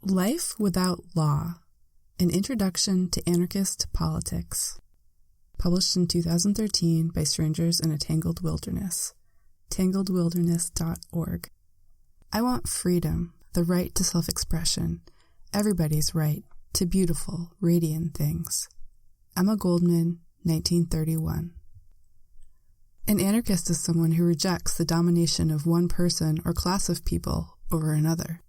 Life Without Law, An Introduction to Anarchist Politics. Published in 2013 by Strangers in a Tangled Wilderness. tangledwilderness.org. I want freedom, the right to self-expression, everybody's right to beautiful, radiant things. Emma Goldman, 1931. An anarchist is someone who rejects the domination of one person or class of people over another.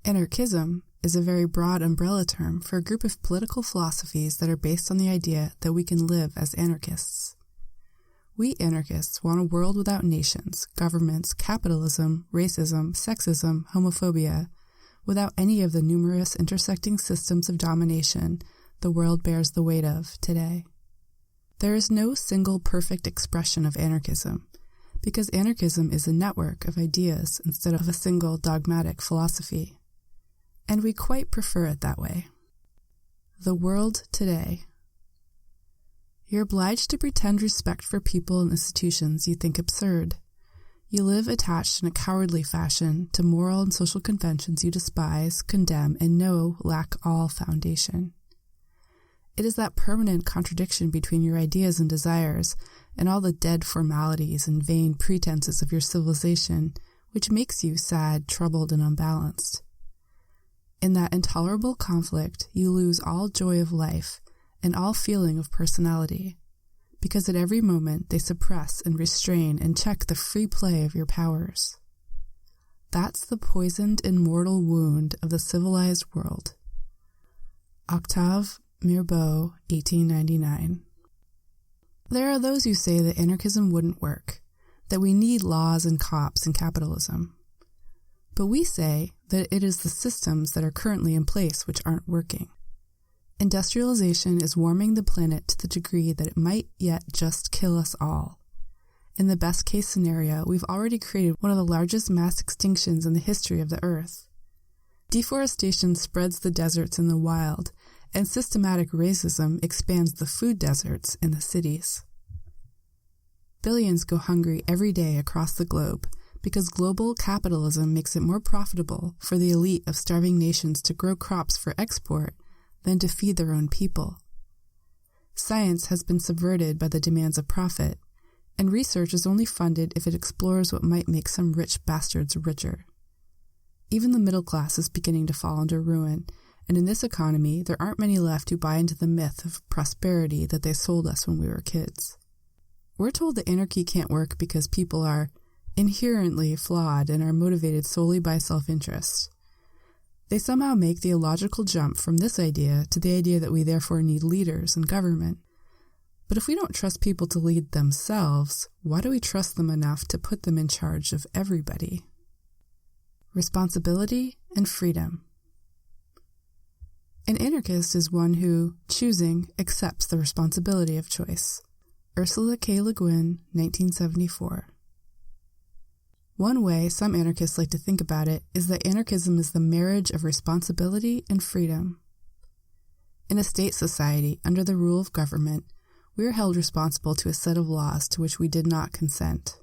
Anarchism is a very broad umbrella term for a group of political philosophies that are based on the idea that we can live as anarchists. We anarchists want a world without nations, governments, capitalism, racism, sexism, homophobia, without any of the numerous intersecting systems of domination the world bears the weight of today. There is no single perfect expression of anarchism, because anarchism is a network of ideas instead of a single dogmatic philosophy. And we quite prefer it that way. The world today. You're obliged to pretend respect for people and institutions you think absurd. You live attached in a cowardly fashion to moral and social conventions you despise, condemn, and know lack all foundation. It is that permanent contradiction between your ideas and desires and all the dead formalities and vain pretenses of your civilization which makes you sad, troubled, and unbalanced. In that intolerable conflict, you lose all joy of life and all feeling of personality, because at every moment they suppress and restrain and check the free play of your powers. That's the poisoned and mortal wound of the civilized world. Octave Mirbeau, 1899. There are those who say that anarchism wouldn't work, that we need laws and cops and capitalism. But we say that it is the systems that are currently in place which aren't working. Industrialization is warming the planet to the degree that it might yet just kill us all. In the best case scenario, we've already created one of the largest mass extinctions in the history of the Earth. Deforestation spreads the deserts in the wild, and systematic racism expands the food deserts in the cities. Billions go hungry every day across the globe, because global capitalism makes it more profitable for the elite of starving nations to grow crops for export than to feed their own people. Science has been subverted by the demands of profit, and research is only funded if it explores what might make some rich bastards richer. Even the middle class is beginning to fall under ruin, and in this economy there aren't many left who buy into the myth of prosperity that they sold us when we were kids. We're told that anarchy can't work because people are inherently flawed and are motivated solely by self-interest. They somehow make the illogical jump from this idea to the idea that we therefore need leaders and government. But if we don't trust people to lead themselves, why do we trust them enough to put them in charge of everybody? Responsibility and freedom. An anarchist is one who, choosing, accepts the responsibility of choice. Ursula K. Le Guin, 1974. One way some anarchists like to think about it is that anarchism is the marriage of responsibility and freedom. In a state society, under the rule of government, we are held responsible to a set of laws to which we did not consent.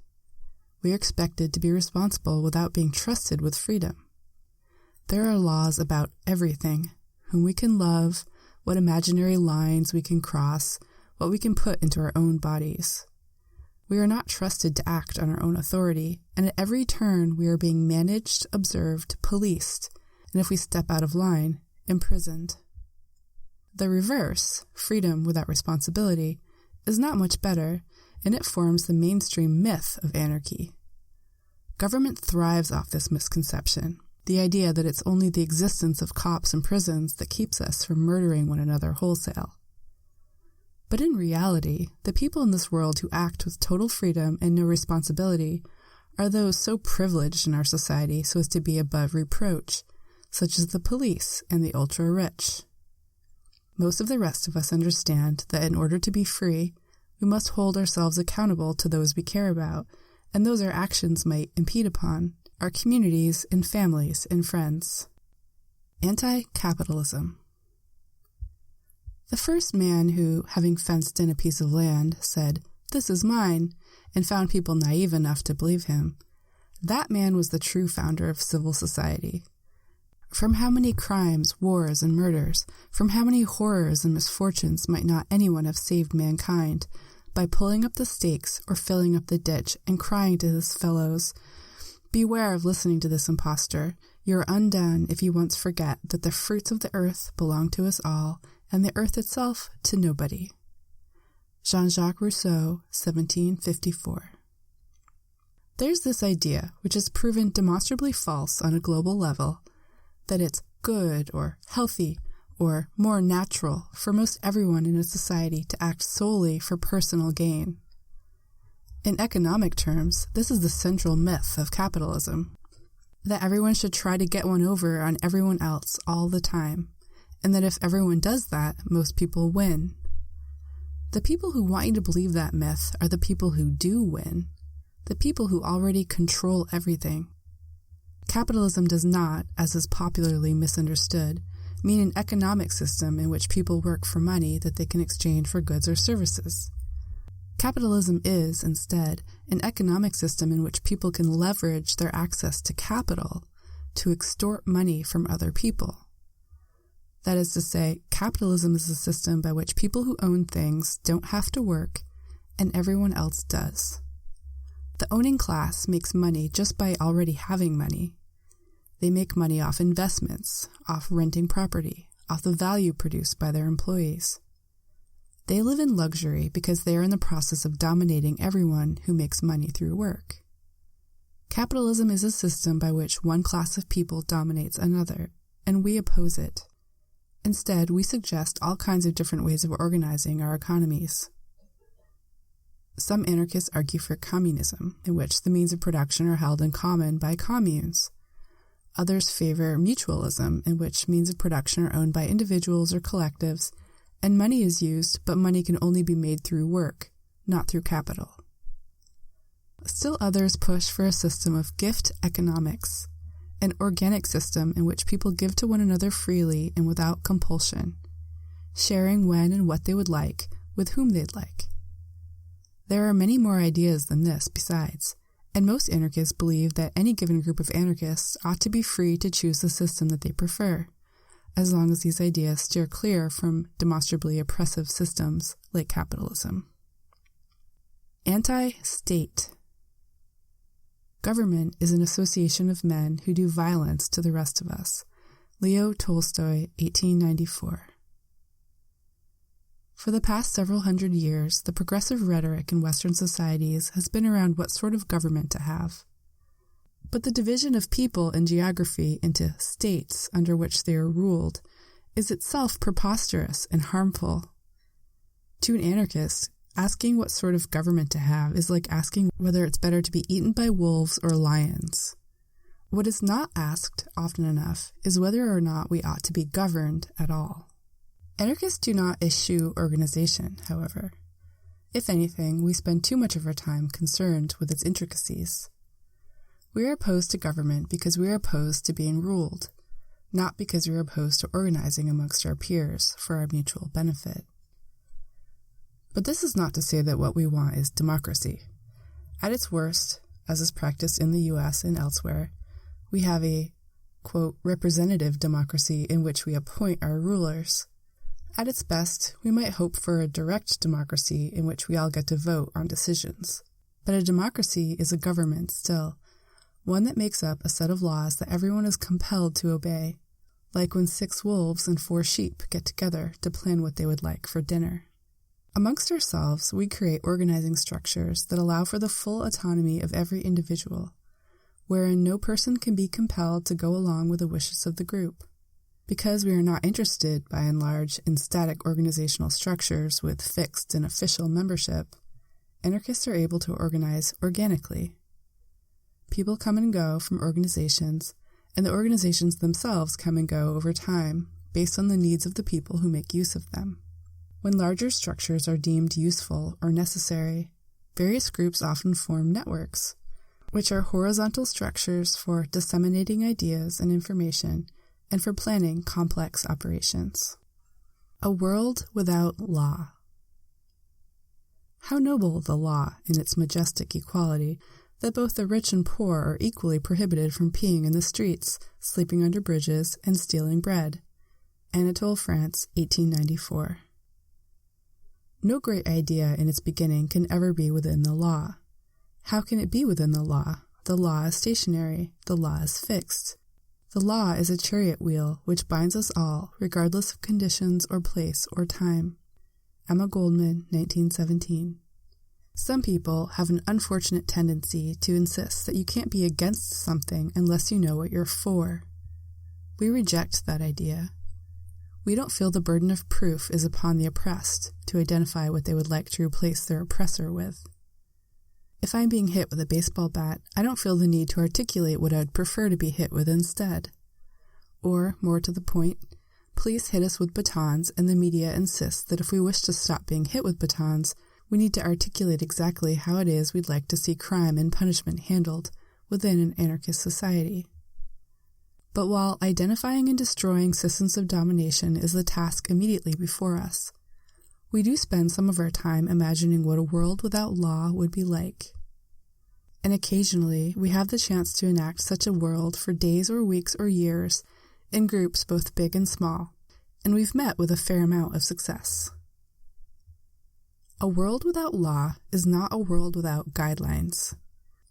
We are expected to be responsible without being trusted with freedom. There are laws about everything, whom we can love, what imaginary lines we can cross, what we can put into our own bodies. We are not trusted to act on our own authority, and at every turn we are being managed, observed, policed, and if we step out of line, imprisoned. The reverse, freedom without responsibility, is not much better, and it forms the mainstream myth of anarchy. Government thrives off this misconception, the idea that it's only the existence of cops and prisons that keeps us from murdering one another wholesale. But in reality, the people in this world who act with total freedom and no responsibility are those so privileged in our society so as to be above reproach, such as the police and the ultra-rich. Most of the rest of us understand that in order to be free, we must hold ourselves accountable to those we care about, and those our actions might impede upon, our communities and families and friends. Anti-capitalism. The first man who, having fenced in a piece of land, said, "This is mine," and found people naive enough to believe him, that man was the true founder of civil society. From how many crimes, wars, and murders, from how many horrors and misfortunes might not anyone have saved mankind by pulling up the stakes or filling up the ditch and crying to his fellows, "Beware of listening to this impostor. You are undone if you once forget that the fruits of the earth belong to us all, and the earth itself to nobody." Jean-Jacques Rousseau, 1754. There's this idea, which is proven demonstrably false on a global level, that it's good or healthy or more natural for most everyone in a society to act solely for personal gain. In economic terms, this is the central myth of capitalism, that everyone should try to get one over on everyone else all the time, and that if everyone does that, most people win. The people who want you to believe that myth are the people who do win, the people who already control everything. Capitalism does not, as is popularly misunderstood, mean an economic system in which people work for money that they can exchange for goods or services. Capitalism is, instead, an economic system in which people can leverage their access to capital to extort money from other people. That is to say, capitalism is a system by which people who own things don't have to work, and everyone else does. The owning class makes money just by already having money. They make money off investments, off renting property, off the value produced by their employees. They live in luxury because they are in the process of dominating everyone who makes money through work. Capitalism is a system by which one class of people dominates another, and we oppose it. Instead, we suggest all kinds of different ways of organizing our economies. Some anarchists argue for communism, in which the means of production are held in common by communes. Others favor mutualism, in which means of production are owned by individuals or collectives, and money is used, but money can only be made through work, not through capital. Still others push for a system of gift economics, an organic system in which people give to one another freely and without compulsion, sharing when and what they would like, with whom they'd like. There are many more ideas than this besides, and most anarchists believe that any given group of anarchists ought to be free to choose the system that they prefer, as long as these ideas steer clear from demonstrably oppressive systems like capitalism. Anti-state. Government is an association of men who do violence to the rest of us. Leo Tolstoy, 1894. For the past several hundred years, the progressive rhetoric in Western societies has been around what sort of government to have. But the division of people in geography into states under which they are ruled is itself preposterous and harmful. To an anarchist, asking what sort of government to have is like asking whether it's better to be eaten by wolves or lions. What is not asked often enough is whether or not we ought to be governed at all. Anarchists do not eschew organization, however. If anything, we spend too much of our time concerned with its intricacies. We are opposed to government because we are opposed to being ruled, not because we are opposed to organizing amongst our peers for our mutual benefit. But this is not to say that what we want is democracy. At its worst, as is practiced in the US and elsewhere, we have a, quote, representative democracy in which we appoint our rulers. At its best, we might hope for a direct democracy in which we all get to vote on decisions. But a democracy is a government still, one that makes up a set of laws that everyone is compelled to obey, like when 6 wolves and 4 sheep get together to plan what they would like for dinner. Amongst ourselves, we create organizing structures that allow for the full autonomy of every individual, wherein no person can be compelled to go along with the wishes of the group. Because we are not interested, by and large, in static organizational structures with fixed and official membership, anarchists are able to organize organically. People come and go from organizations, and the organizations themselves come and go over time, based on the needs of the people who make use of them. When larger structures are deemed useful or necessary, various groups often form networks, which are horizontal structures for disseminating ideas and information and for planning complex operations. A world without law. How noble the law in its majestic equality, that both the rich and poor are equally prohibited from peeing in the streets, sleeping under bridges, and stealing bread. Anatole France, 1894. No great idea in its beginning can ever be within the law. How can it be within the law? The law is stationary. The law is fixed. The law is a chariot wheel which binds us all, regardless of conditions or place or time. Emma Goldman, 1917. Some people have an unfortunate tendency to insist that you can't be against something unless you know what you're for. We reject that idea. We don't feel the burden of proof is upon the oppressed to identify what they would like to replace their oppressor with. If I'm being hit with a baseball bat, I don't feel the need to articulate what I'd prefer to be hit with instead. Or, more to the point, police hit us with batons and the media insists that if we wish to stop being hit with batons, we need to articulate exactly how it is we'd like to see crime and punishment handled within an anarchist society. But while identifying and destroying systems of domination is the task immediately before us, we do spend some of our time imagining what a world without law would be like. And occasionally, we have the chance to enact such a world for days or weeks or years in groups both big and small, and we've met with a fair amount of success. A world without law is not a world without guidelines.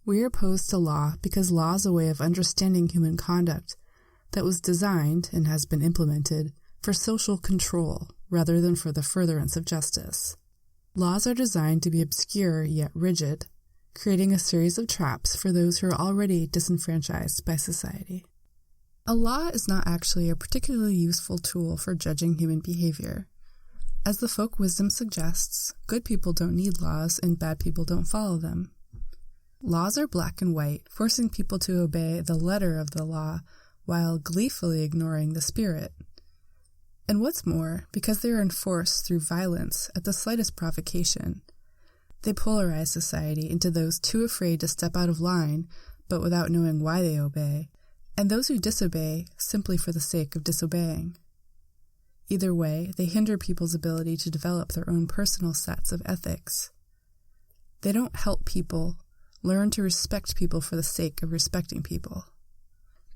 We are opposed to law because law is a way of understanding human conduct that was designed, and has been implemented, for social control rather than for the furtherance of justice. Laws are designed to be obscure yet rigid, creating a series of traps for those who are already disenfranchised by society. A law is not actually a particularly useful tool for judging human behavior. As the folk wisdom suggests, good people don't need laws and bad people don't follow them. Laws are black and white, forcing people to obey the letter of the law while gleefully ignoring the spirit. And what's more, because they are enforced through violence at the slightest provocation, they polarize society into those too afraid to step out of line, but without knowing why they obey, and those who disobey simply for the sake of disobeying. Either way, they hinder people's ability to develop their own personal sets of ethics. They don't help people learn to respect people for the sake of respecting people.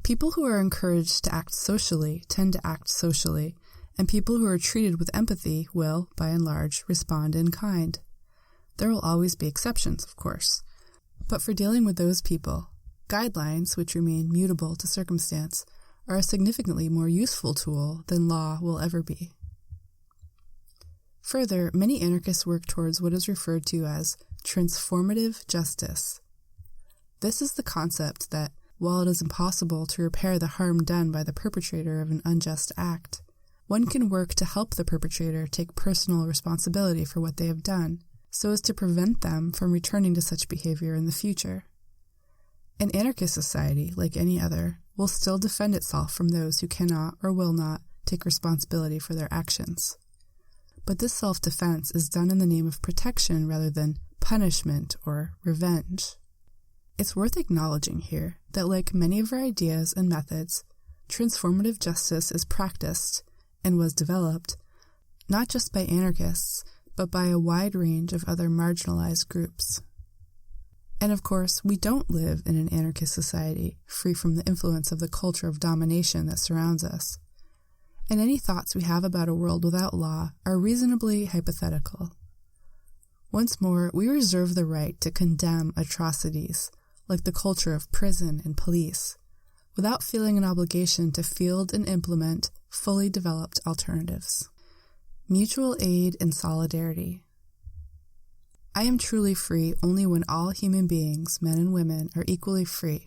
People who are encouraged to act socially tend to act socially, and people who are treated with empathy will, by and large, respond in kind. There will always be exceptions, of course, but for dealing with those people, guidelines, which remain mutable to circumstance, are a significantly more useful tool than law will ever be. Further, many anarchists work towards what is referred to as transformative justice. This is the concept that, while it is impossible to repair the harm done by the perpetrator of an unjust act, one can work to help the perpetrator take personal responsibility for what they have done, so as to prevent them from returning to such behavior in the future. An anarchist society, like any other, will still defend itself from those who cannot or will not take responsibility for their actions. But this self-defense is done in the name of protection rather than punishment or revenge. It's worth acknowledging here that, like many of our ideas and methods, transformative justice is practiced and was developed not just by anarchists, but by a wide range of other marginalized groups. And of course, we don't live in an anarchist society free from the influence of the culture of domination that surrounds us. And any thoughts we have about a world without law are reasonably hypothetical. Once more, we reserve the right to condemn atrocities, like the culture of prison and police, without feeling an obligation to field and implement fully developed alternatives. Mutual aid and solidarity. I am truly free only when all human beings, men and women, are equally free.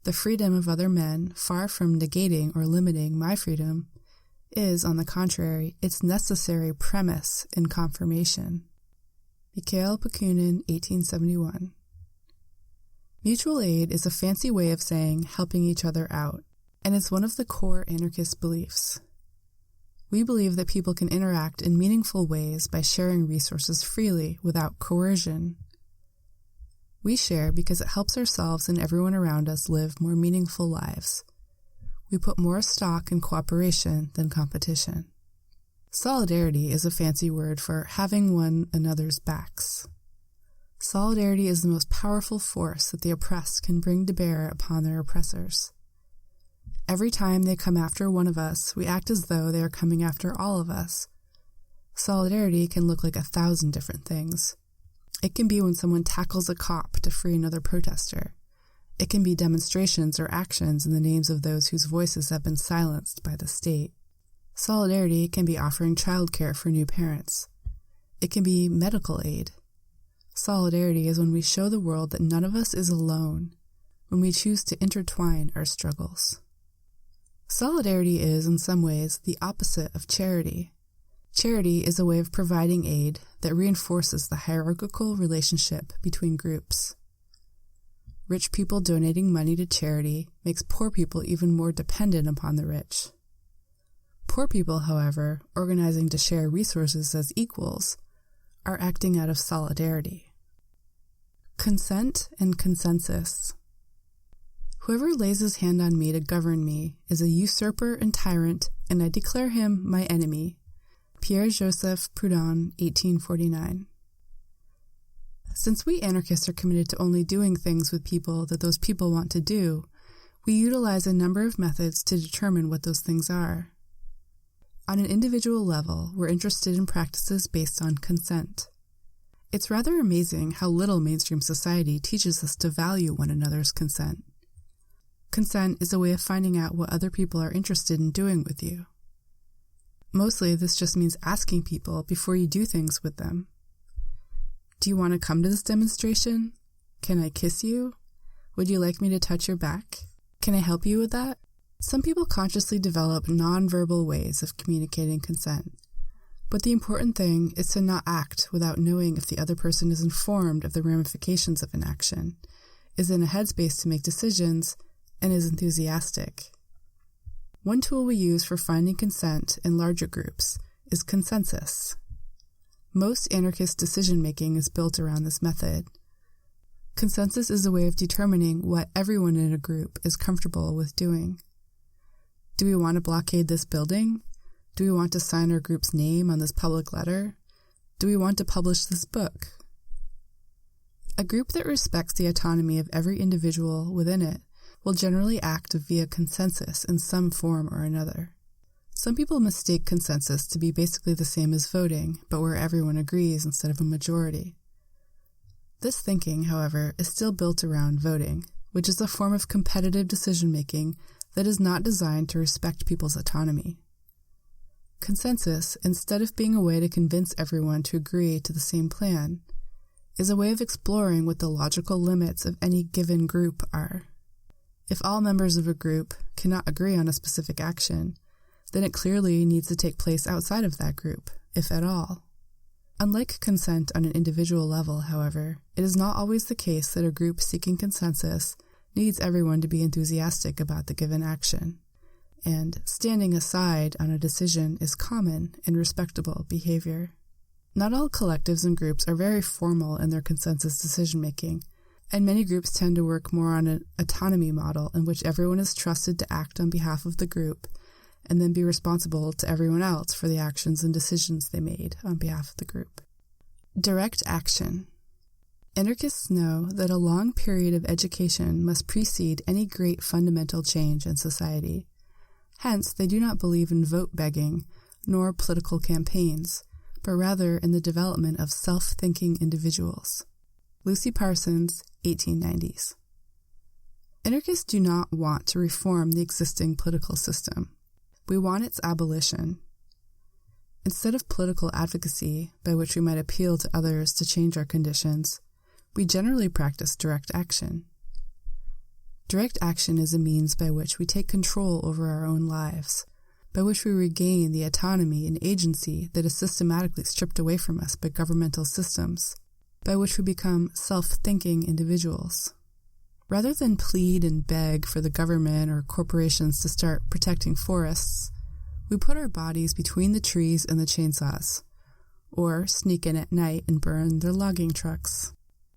The freedom of other men, far from negating or limiting my freedom, is, on the contrary, its necessary premise and confirmation. Mikhail Bakunin, 1871. Mutual aid is a fancy way of saying helping each other out, and is one of the core anarchist beliefs. We believe that people can interact in meaningful ways by sharing resources freely without coercion. We share because it helps ourselves and everyone around us live more meaningful lives. We put more stock in cooperation than competition. Solidarity is a fancy word for having one another's backs. Solidarity is the most powerful force that the oppressed can bring to bear upon their oppressors. Every time they come after one of us, we act as though they are coming after all of us. Solidarity can look like 1,000 different things. It can be when someone tackles a cop to free another protester. It can be demonstrations or actions in the names of those whose voices have been silenced by the state. Solidarity can be offering childcare for new parents. It can be medical aid. Solidarity is when we show the world that none of us is alone, when we choose to intertwine our struggles. Solidarity is, in some ways, the opposite of charity. Charity is a way of providing aid that reinforces the hierarchical relationship between groups. Rich people donating money to charity makes poor people even more dependent upon the rich. Poor people, however, organizing to share resources as equals, are acting out of solidarity. Consent and consensus. Whoever lays his hand on me to govern me is a usurper and tyrant, and I declare him my enemy. Pierre-Joseph Proudhon, 1849. Since we anarchists are committed to only doing things with people that those people want to do, we utilize a number of methods to determine what those things are. On an individual level, we're interested in practices based on consent. It's rather amazing how little mainstream society teaches us to value one another's consent. Consent is a way of finding out what other people are interested in doing with you. Mostly, this just means asking people before you do things with them. Do you want to come to this demonstration? Can I kiss you? Would you like me to touch your back? Can I help you with that? Some people consciously develop nonverbal ways of communicating consent. But the important thing is to not act without knowing if the other person is informed of the ramifications of an action, is in a headspace to make decisions, and is enthusiastic. One tool we use for finding consent in larger groups is consensus. Most anarchist decision-making is built around this method. Consensus is a way of determining what everyone in a group is comfortable with doing. Do we want to blockade this building? Do we want to sign our group's name on this public letter? Do we want to publish this book? A group that respects the autonomy of every individual within it will generally act via consensus in some form or another. Some people mistake consensus to be basically the same as voting, but where everyone agrees instead of a majority. This thinking, however, is still built around voting, which is a form of competitive decision-making that is not designed to respect people's autonomy. Consensus, instead of being a way to convince everyone to agree to the same plan, is a way of exploring what the logical limits of any given group are. If all members of a group cannot agree on a specific action, then it clearly needs to take place outside of that group, if at all. Unlike consent on an individual level, however, it is not always the case that a group seeking consensus needs everyone to be enthusiastic about the given action, and standing aside on a decision is common and respectable behavior. Not all collectives and groups are very formal in their consensus decision-making, and many groups tend to work more on an autonomy model in which everyone is trusted to act on behalf of the group and then be responsible to everyone else for the actions and decisions they made on behalf of the group. Direct action. Anarchists know that a long period of education must precede any great fundamental change in society. Hence, they do not believe in vote begging nor political campaigns, but rather in the development of self-thinking individuals. Lucy Parsons, 1890s. Anarchists do not want to reform the existing political system. We want its abolition. Instead of political advocacy, by which we might appeal to others to change our conditions, we generally practice direct action. Direct action is a means by which we take control over our own lives, by which we regain the autonomy and agency that is systematically stripped away from us by governmental systems, by which we become self-thinking individuals. Rather than plead and beg for the government or corporations to start protecting forests, we put our bodies between the trees and the chainsaws, or sneak in at night and burn their logging trucks.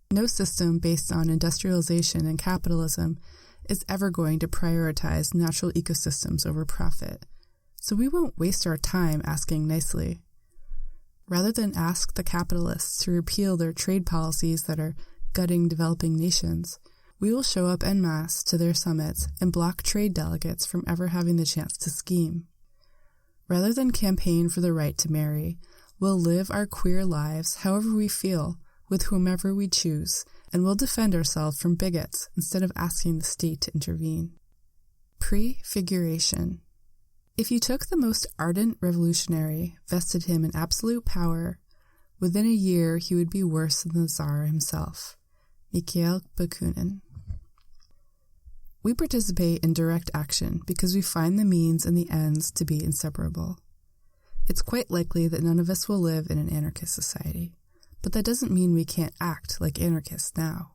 No system based on industrialization and capitalism is ever going to prioritize natural ecosystems over profit, so we won't waste our time asking nicely. Rather than ask the capitalists to repeal their trade policies that are gutting developing nations, we will show up en masse to their summits and block trade delegates from ever having the chance to scheme. Rather than campaign for the right to marry, we'll live our queer lives however we feel, with whomever we choose, and we'll defend ourselves from bigots instead of asking the state to intervene. Prefiguration. If you took the most ardent revolutionary, vested him in absolute power, within a year he would be worse than the Tsar himself. Mikhail Bakunin. We participate in direct action because we find the means and the ends to be inseparable. It's quite likely that none of us will live in an anarchist society, but that doesn't mean we can't act like anarchists now.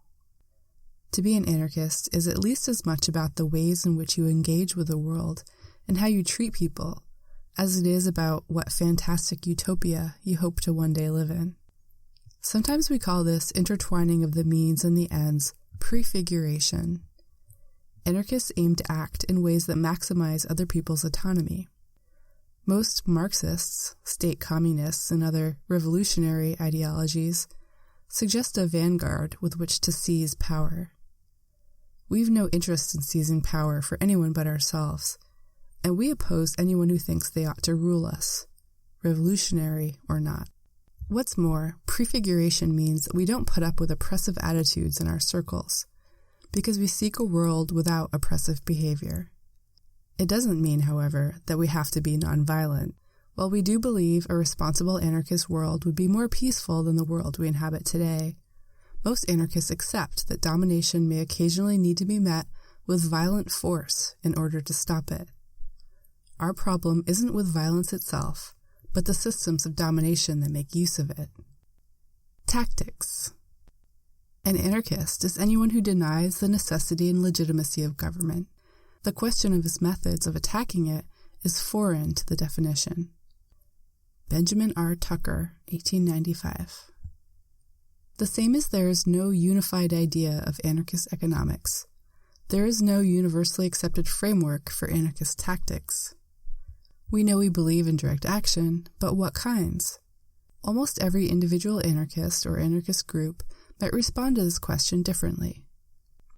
To be an anarchist is at least as much about the ways in which you engage with the world and how you treat people, as it is about what fantastic utopia you hope to one day live in. Sometimes we call this intertwining of the means and the ends prefiguration. Anarchists aim to act in ways that maximize other people's autonomy. Most Marxists, state communists, and other revolutionary ideologies suggest a vanguard with which to seize power. We've no interest in seizing power for anyone but ourselves, and we oppose anyone who thinks they ought to rule us, revolutionary or not. What's more, prefiguration means that we don't put up with oppressive attitudes in our circles, because we seek a world without oppressive behavior. It doesn't mean, however, that we have to be nonviolent. While we do believe a responsible anarchist world would be more peaceful than the world we inhabit today, most anarchists accept that domination may occasionally need to be met with violent force in order to stop it. Our problem isn't with violence itself, but the systems of domination that make use of it. Tactics. An anarchist is anyone who denies the necessity and legitimacy of government. The question of his methods of attacking it is foreign to the definition. Benjamin R. Tucker, 1895. The same as there is no unified idea of anarchist economics, there is no universally accepted framework for anarchist tactics. We know we believe in direct action, but what kinds? Almost every individual anarchist or anarchist group might respond to this question differently.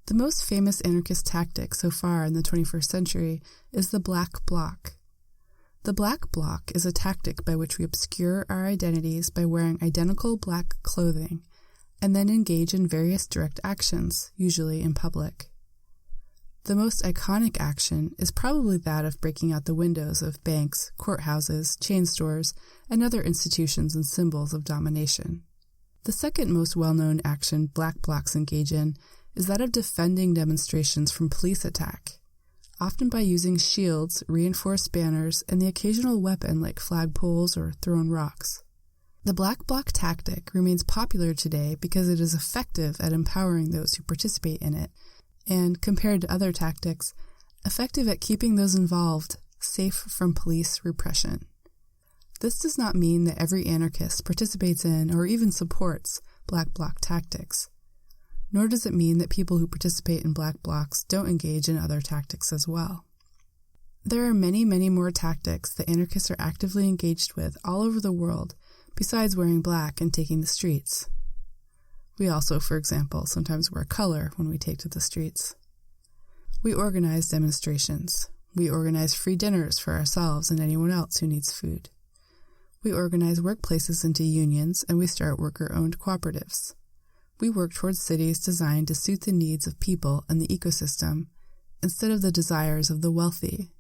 The most famous anarchist tactic so far in the 21st century is the black bloc. The black bloc is a tactic by which we obscure our identities by wearing identical black clothing and then engage in various direct actions, usually in public. The most iconic action is probably that of breaking out the windows of banks, courthouses, chain stores, and other institutions and symbols of domination. The second most well-known action black blocs engage in is that of defending demonstrations from police attack, often by using shields, reinforced banners, and the occasional weapon like flagpoles or thrown rocks. The black bloc tactic remains popular today because it is effective at empowering those who participate in it, and, compared to other tactics, effective at keeping those involved safe from police repression. This does not mean that every anarchist participates in or even supports black bloc tactics, nor does it mean that people who participate in black blocs don't engage in other tactics as well. There are many, many more tactics that anarchists are actively engaged with all over the world besides wearing black and taking the streets. We also, for example, sometimes wear color when we take to the streets. We organize demonstrations. We organize free dinners for ourselves and anyone else who needs food. We organize workplaces into unions, and we start worker-owned cooperatives. We work towards cities designed to suit the needs of people and the ecosystem, instead of the desires of the wealthy.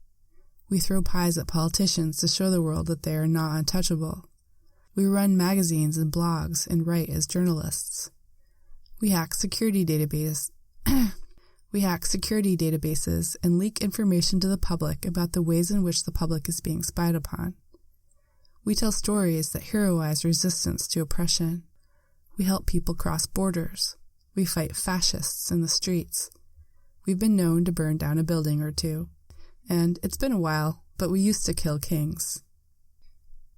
We throw pies at politicians to show the world that they are not untouchable. We run magazines and blogs and write as journalists. We hack security databases and leak information to the public about the ways in which the public is being spied upon. We tell stories that heroize resistance to oppression. We help people cross borders. We fight fascists in the streets. We've been known to burn down a building or two. And it's been a while, but we used to kill kings.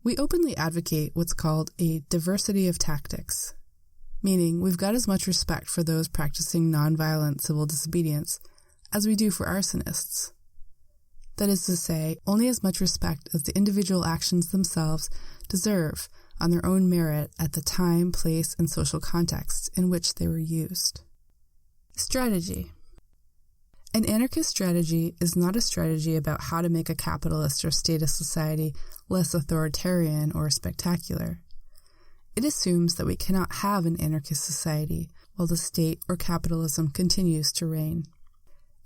We openly advocate what's called a diversity of tactics, meaning we've got as much respect for those practicing nonviolent civil disobedience as we do for arsonists. That is to say, only as much respect as the individual actions themselves deserve on their own merit at the time, place, and social context in which they were used. Strategy. An anarchist strategy is not a strategy about how to make a capitalist or statist society less authoritarian or spectacular. It assumes that we cannot have an anarchist society while the state or capitalism continues to reign.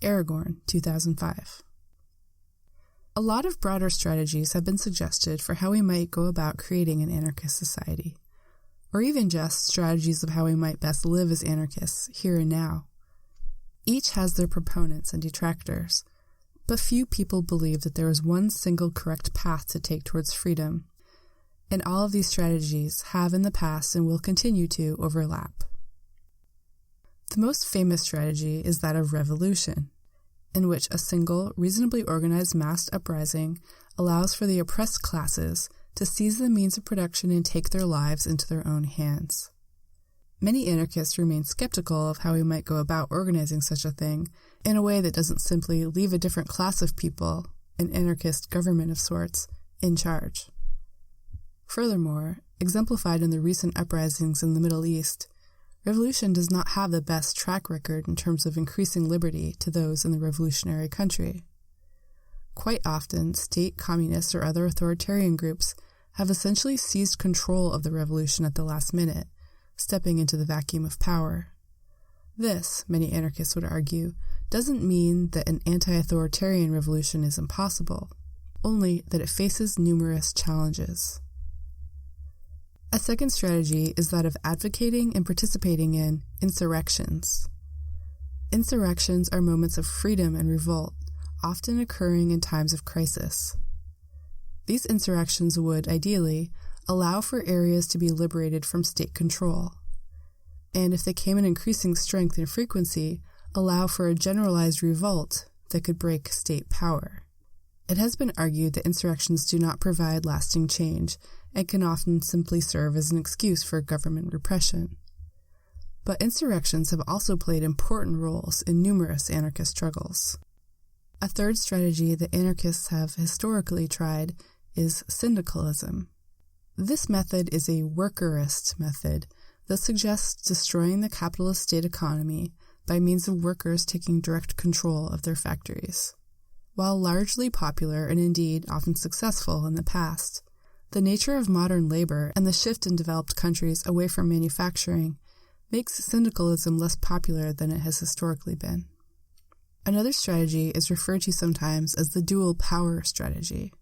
Aragorn, 2005. A lot of broader strategies have been suggested for how we might go about creating an anarchist society, or even just strategies of how we might best live as anarchists here and now. Each has their proponents and detractors, but few people believe that there is one single correct path to take towards freedom, and all of these strategies have in the past and will continue to overlap. The most famous strategy is that of revolution, in which a single, reasonably organized mass uprising allows for the oppressed classes to seize the means of production and take their lives into their own hands. Many anarchists remain skeptical of how we might go about organizing such a thing in a way that doesn't simply leave a different class of people, an anarchist government of sorts, in charge. Furthermore, exemplified in the recent uprisings in the Middle East, revolution does not have the best track record in terms of increasing liberty to those in the revolutionary country. Quite often, state communists or other authoritarian groups have essentially seized control of the revolution at the last minute, stepping into the vacuum of power. This, many anarchists would argue, doesn't mean that an anti-authoritarian revolution is impossible, only that it faces numerous challenges. A second strategy is that of advocating and participating in insurrections. Insurrections are moments of freedom and revolt, often occurring in times of crisis. These insurrections would, ideally, allow for areas to be liberated from state control, and if they came in increasing strength and frequency, allow for a generalized revolt that could break state power. It has been argued that insurrections do not provide lasting change and can often simply serve as an excuse for government repression. But insurrections have also played important roles in numerous anarchist struggles. A third strategy that anarchists have historically tried is syndicalism. This method is a workerist method that suggests destroying the capitalist state economy by means of workers taking direct control of their factories. While largely popular and indeed often successful in the past, the nature of modern labor and the shift in developed countries away from manufacturing makes syndicalism less popular than it has historically been. Another strategy is referred to sometimes as the dual power strategy.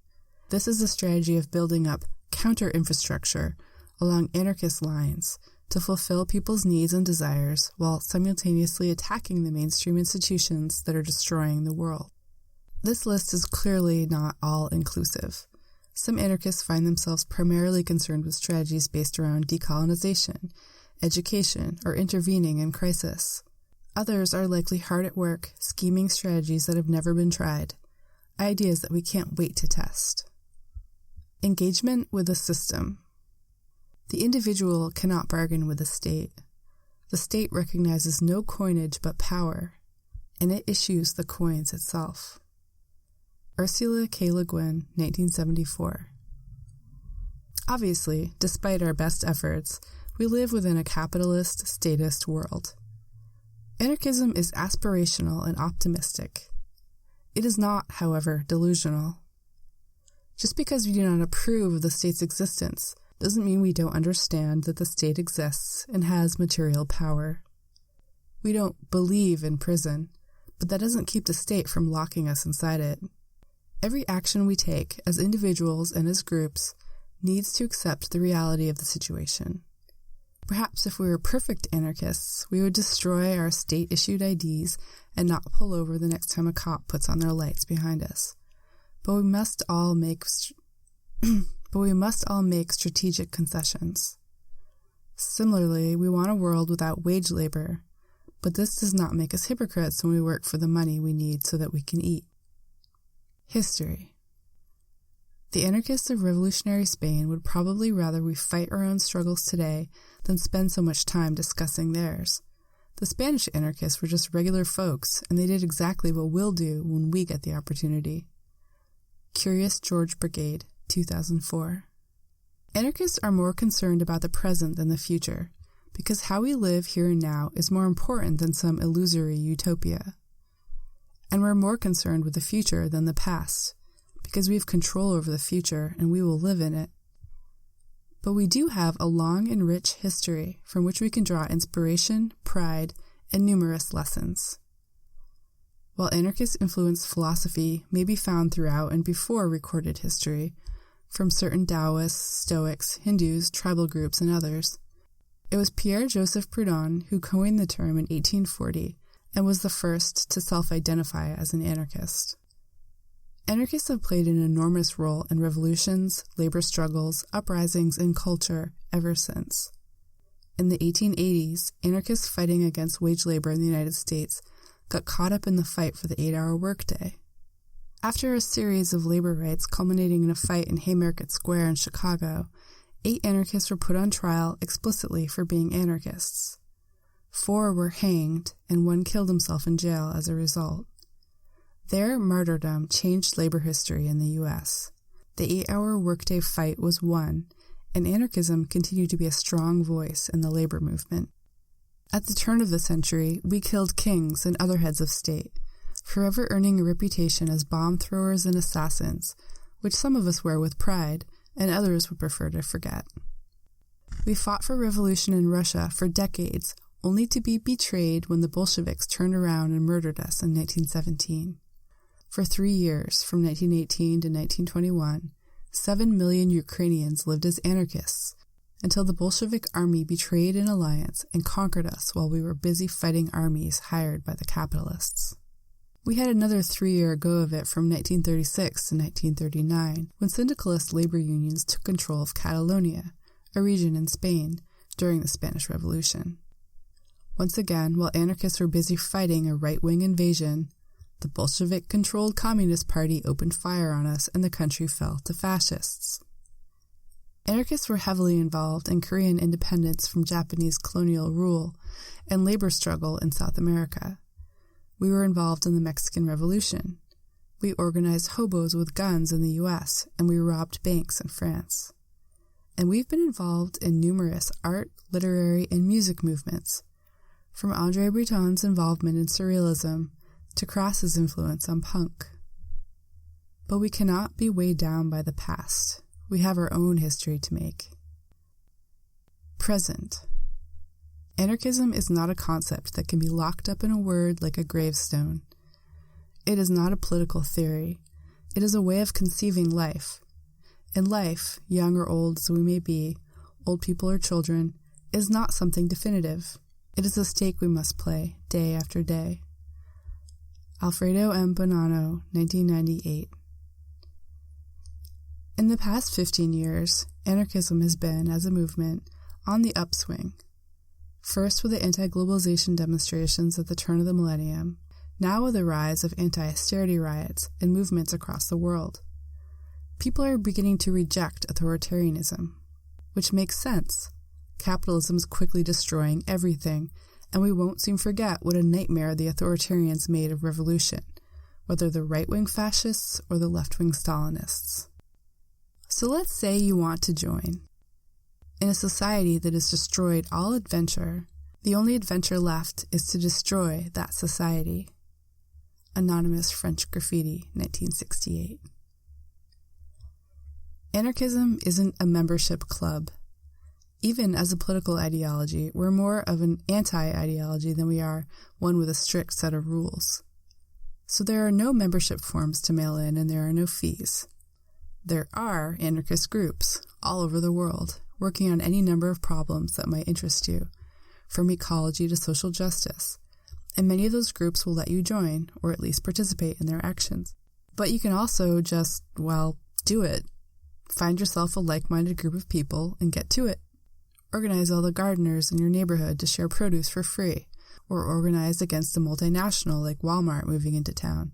This is a strategy of building up counter-infrastructure along anarchist lines to fulfill people's needs and desires while simultaneously attacking the mainstream institutions that are destroying the world. This list is clearly not all-inclusive. Some anarchists find themselves primarily concerned with strategies based around decolonization, education, or intervening in crisis. Others are likely hard at work, scheming strategies that have never been tried, ideas that we can't wait to test. Engagement with the system. The individual cannot bargain with the state. The state recognizes no coinage but power, and it issues the coins itself. Ursula K. Le Guin, 1974. Obviously, despite our best efforts, we live within a capitalist, statist world. Anarchism is aspirational and optimistic. It is not, however, delusional. Just because we do not approve of the state's existence doesn't mean we don't understand that the state exists and has material power. We don't believe in prison, but that doesn't keep the state from locking us inside it. Every action we take, as individuals and as groups, needs to accept the reality of the situation. Perhaps if we were perfect anarchists, we would destroy our state-issued IDs and not pull over the next time a cop puts on their lights behind us. But we must all make strategic concessions. Similarly, we want a world without wage labor, but this does not make us hypocrites when we work for the money we need so that we can eat. History. The anarchists of revolutionary Spain would probably rather we fight our own struggles today than spend so much time discussing theirs. The Spanish anarchists were just regular folks, and they did exactly what we'll do when we get the opportunity. Curious George Brigade, 2004. Anarchists are more concerned about the present than the future, because how we live here and now is more important than some illusory utopia. And we're more concerned with the future than the past, because we have control over the future and we will live in it. But we do have a long and rich history from which we can draw inspiration, pride, and numerous lessons. While anarchist influenced philosophy may be found throughout and before recorded history, from certain Taoists, Stoics, Hindus, tribal groups, and others, it was Pierre-Joseph Proudhon who coined the term in 1840 and was the first to self-identify as an anarchist. Anarchists have played an enormous role in revolutions, labor struggles, uprisings, and culture ever since. In the 1880s, anarchists fighting against wage labor in the United States got caught up in the fight for the 8-hour workday. After a series of labor rights culminating in a fight in Haymarket Square in Chicago, 8 anarchists were put on trial explicitly for being anarchists. 4 were hanged, and 1 killed himself in jail as a result. Their martyrdom changed labor history in the U.S. The 8-hour workday fight was won, and anarchism continued to be a strong voice in the labor movement. At the turn of the century, we killed kings and other heads of state, forever earning a reputation as bomb throwers and assassins, which some of us wear with pride, and others would prefer to forget. We fought for revolution in Russia for decades, only to be betrayed when the Bolsheviks turned around and murdered us in 1917. For 3 years, from 1918 to 1921, 7 million Ukrainians lived as anarchists, until the Bolshevik army betrayed an alliance and conquered us while we were busy fighting armies hired by the capitalists. We had another 3-year go of it from 1936 to 1939, when syndicalist labor unions took control of Catalonia, a region in Spain, during the Spanish Revolution. Once again, while anarchists were busy fighting a right-wing invasion, the Bolshevik-controlled Communist Party opened fire on us and the country fell to fascists. Anarchists were heavily involved in Korean independence from Japanese colonial rule and labor struggle in South America. We were involved in the Mexican Revolution. We organized hobos with guns in the U.S., and we robbed banks in France. And we've been involved in numerous art, literary, and music movements, from André Breton's involvement in surrealism to Crass's influence on punk. But we cannot be weighed down by the past. We have our own history to make. Present. Anarchism is not a concept that can be locked up in a word like a gravestone. It is not a political theory. It is a way of conceiving life. And life, young or old as we may be, old people or children, is not something definitive. It is a stake we must play, day after day. Alfredo M. Bonanno, 1998. In the past 15 years, anarchism has been, as a movement, on the upswing. First with the anti-globalization demonstrations at the turn of the millennium, now with the rise of anti-austerity riots and movements across the world. People are beginning to reject authoritarianism, which makes sense. Capitalism is quickly destroying everything, and we won't soon forget what a nightmare the authoritarians made of revolution, whether the right-wing fascists or the left-wing Stalinists. So let's say you want to join. In a society that has destroyed all adventure, the only adventure left is to destroy that society. Anonymous French Graffiti, 1968. Anarchism isn't a membership club. Even as a political ideology, we're more of an anti-ideology than we are one with a strict set of rules. So there are no membership forms to mail in and there are no fees. There are anarchist groups all over the world, working on any number of problems that might interest you, from ecology to social justice, and many of those groups will let you join, or at least participate in their actions. But you can also just, do it. Find yourself a like-minded group of people and get to it. Organize all the gardeners in your neighborhood to share produce for free, or organize against a multinational like Walmart moving into town.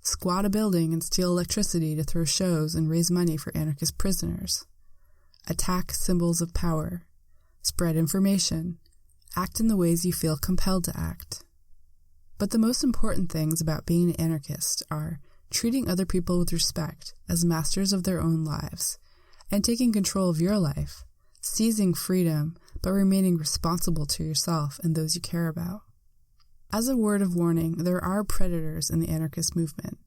Squat a building and steal electricity to throw shows and raise money for anarchist prisoners. Attack symbols of power. Spread information. Act in the ways you feel compelled to act. But the most important things about being an anarchist are treating other people with respect as masters of their own lives, and taking control of your life, seizing freedom, but remaining responsible to yourself and those you care about. As a word of warning, there are predators in the anarchist movement.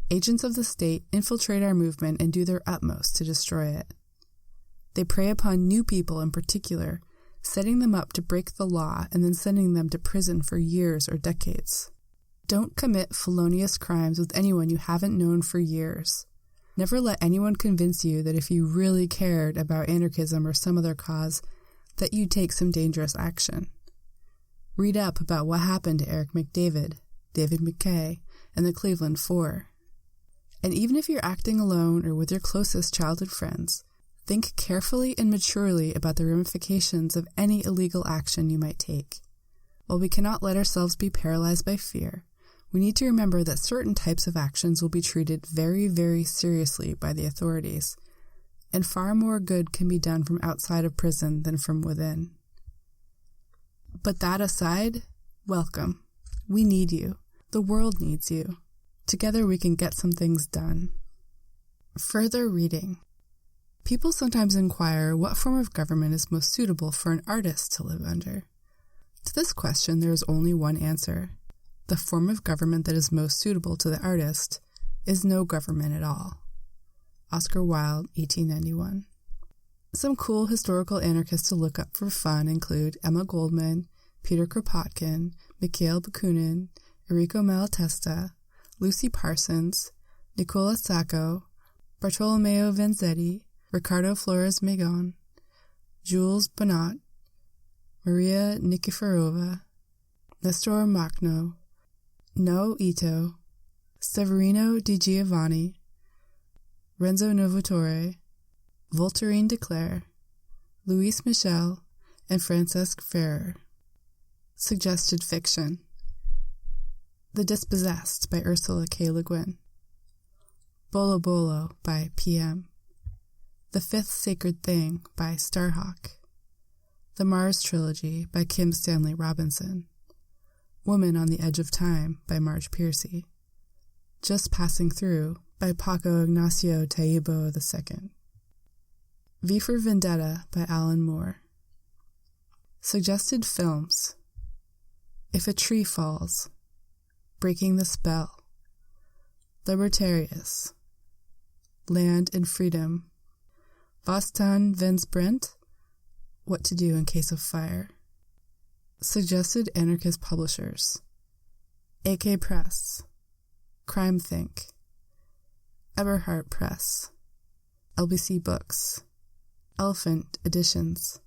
Agents of the state infiltrate our movement and do their utmost to destroy it. They prey upon new people in particular, setting them up to break the law and then sending them to prison for years or decades. Don't commit felonious crimes with anyone you haven't known for years. Never let anyone convince you that if you really cared about anarchism or some other cause, that you'd take some dangerous action. Read up about what happened to Eric McDavid, David McKay, and the Cleveland Four. And even if you're acting alone or with your closest childhood friends, think carefully and maturely about the ramifications of any illegal action you might take. While we cannot let ourselves be paralyzed by fear, we need to remember that certain types of actions will be treated very, very seriously by the authorities, and far more good can be done from outside of prison than from within. But that aside, welcome. We need you. The world needs you. Together we can get some things done. Further reading. People sometimes inquire what form of government is most suitable for an artist to live under. To this question, there is only one answer. The form of government that is most suitable to the artist is no government at all. Oscar Wilde, 1891. Some cool historical anarchists to look up for fun include Emma Goldman, Peter Kropotkin, Mikhail Bakunin, Enrico Malatesta, Lucy Parsons, Nicola Sacco, Bartolomeo Vanzetti, Ricardo Flores Magón, Jules Bonnat, Maria Nikiforova, Nestor Makhno, Noe Ito, Severino Di Giovanni, Renzo Novatore, Voltairine de Cleyre, Louis Michel, and Francesc Ferrer. Suggested fiction. The Dispossessed by Ursula K. Le Guin. Bolo Bolo by P.M. The Fifth Sacred Thing by Starhawk. The Mars Trilogy by Kim Stanley Robinson. Woman on the Edge of Time by Marge Piercy. Just Passing Through by Paco Ignacio Taibo II. V for Vendetta by Alan Moore. Suggested films. If a Tree Falls, Breaking the Spell, Libertarius, Land and Freedom, Vostan Vensbrent, What to Do in Case of Fire. Suggested anarchist publishers. AK Press, Crime Think, Eberhardt Press, LBC Books, Elephant Editions,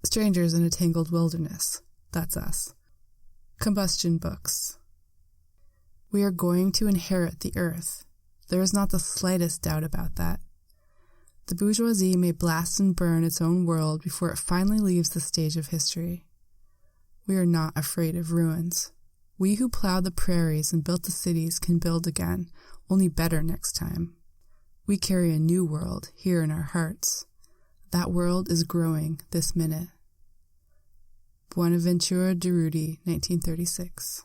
Strangers in a Tangled Wilderness, that's us, Combustion Books. We are going to inherit the earth. There is not the slightest doubt about that. The bourgeoisie may blast and burn its own world before it finally leaves the stage of history. We are not afraid of ruins. We who plowed the prairies and built the cities can build again, only better next time. We carry a new world here in our hearts. That world is growing this minute. Buenaventura Durruti, 1936.